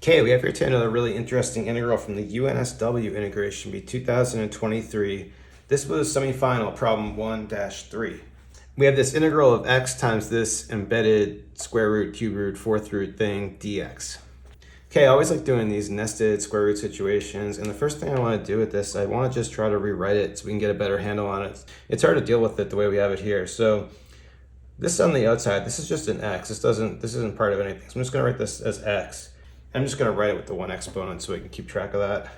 Okay, we have here today another really interesting integral from the UNSW Integration Bee 2023. This was semifinal problem 1-3. We have this integral of x times this embedded square root, cube root, fourth root thing dx. Okay, I always like doing these nested square root situations, and the first thing I want to do with this, I want to just try to rewrite it so we can get a better handle on it. It's hard to deal with it the way we have it here. So this on the outside, this is just an x. This isn't part of anything. So I'm just going to write this as x. I'm just going to write it with the one exponent so we can keep track of that.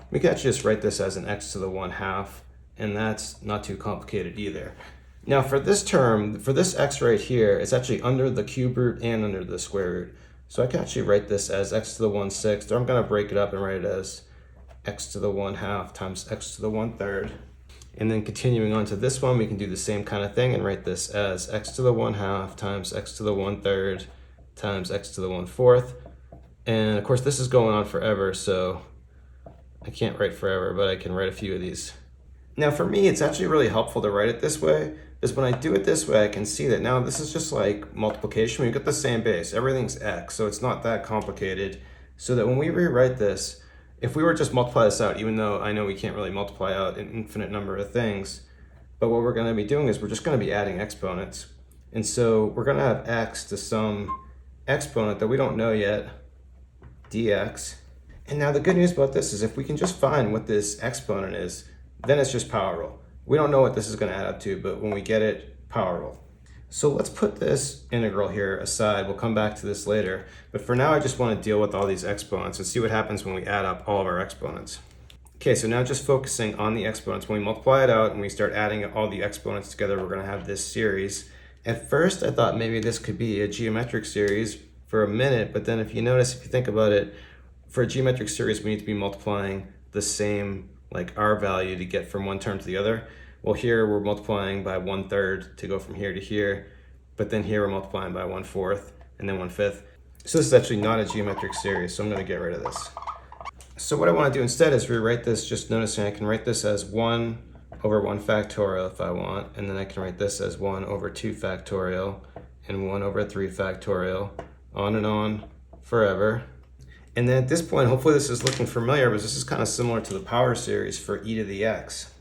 We can actually just write this as an x to the 1/2, and that's not too complicated either. Now for this term, for this x right here, it's actually under the cube root and under the square root. So I can actually write this as x to the 1/6, or I'm going to break it up and write it as x to the 1/2 times x to the 1/3. And then continuing on to this one, we can do the same kind of thing and write this as x to the 1/2 times x to the 1/3 times x to the 1/4. And of course, this is going on forever, so I can't write forever, but I can write a few of these. Now for me, it's actually really helpful to write it this way, because when I do it this way, I can see that now this is just like multiplication. We get the same base, everything's x, so it's not that complicated. So that when we rewrite this, if we were just multiply this out, even though I know we can't really multiply out an infinite number of things, but what we're gonna be doing is we're just gonna be adding exponents. And so we're gonna have x to some exponent that we don't know yet, dx. And now the good news about this is if we can just find what this exponent is, then it's just power rule. We don't know what this is going to add up to, but when we get it, power rule. So let's put this integral here aside. We'll come back to this later. But for now, I just want to deal with all these exponents and see what happens when we add up all of our exponents. Okay, so now just focusing on the exponents. When we multiply it out and we start adding all the exponents together, we're going to have this series. At first, I thought maybe this could be a geometric series for a minute, but then if you notice, if you think about it, for a geometric series, we need to be multiplying the same, like R value to get from one term to the other. Well, here we're multiplying by 1/3 to go from here to here, but then here we're multiplying by 1/4 and then 1/5. So this is actually not a geometric series, so I'm going to get rid of this. So what I want to do instead is rewrite this, just noticing I can write this as 1 over 1 factorial if I want, and then I can write this as 1 over 2 factorial and 1 over 3 factorial, on and on forever. And then at this point, hopefully this is looking familiar, because this is kind of similar to the power series for e to the x.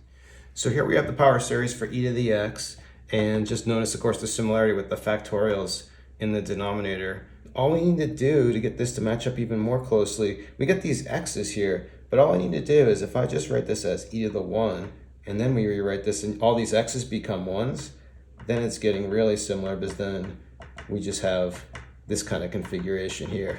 So here we have the power series for e to the x, and just notice, of course, the similarity with the factorials in the denominator. All we need to do to get this to match up even more closely, we get these x's here, but all I need to do is if I just write this as e to the 1, and then we rewrite this and all these x's become 1s, then it's getting really similar, because then we just have this kind of configuration here.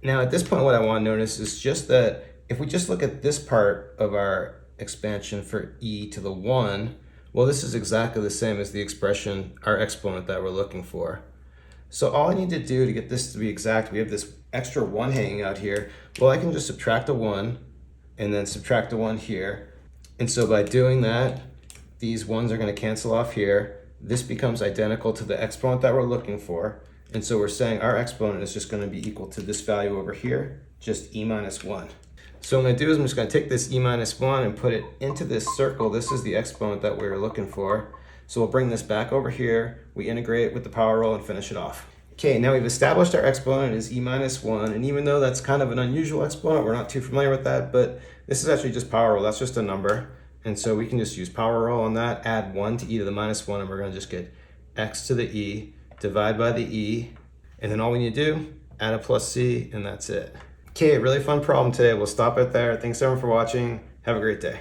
Now at this point, what I want to notice is just that if we just look at this part of our expansion for e to the 1, well, this is exactly the same as the expression, our exponent that we're looking for. So all I need to do to get this to be exact, we have this extra 1 hanging out here. Well, I can just subtract a 1 and then subtract a 1 here. And so by doing that, these 1s are going to cancel off here. This becomes identical to the exponent that we're looking for. And so we're saying our exponent is just going to be equal to this value over here, just e minus 1. So what I'm going to do is I'm just going to take this e minus 1 and put it into this circle. This is the exponent that we were looking for. So we'll bring this back over here. We integrate with the power rule and finish it off. Okay, now we've established our exponent is e minus 1. And even though that's kind of an unusual exponent, we're not too familiar with that, but this is actually just power rule. That's just a number. And so we can just use power rule on that, add 1 to e to the minus 1, and we're going to just get x to the e, divide by the e, and then all we need to do, add a plus c, and that's it. Okay, really fun problem today. We'll stop it there. Thanks everyone for watching. Have a great day.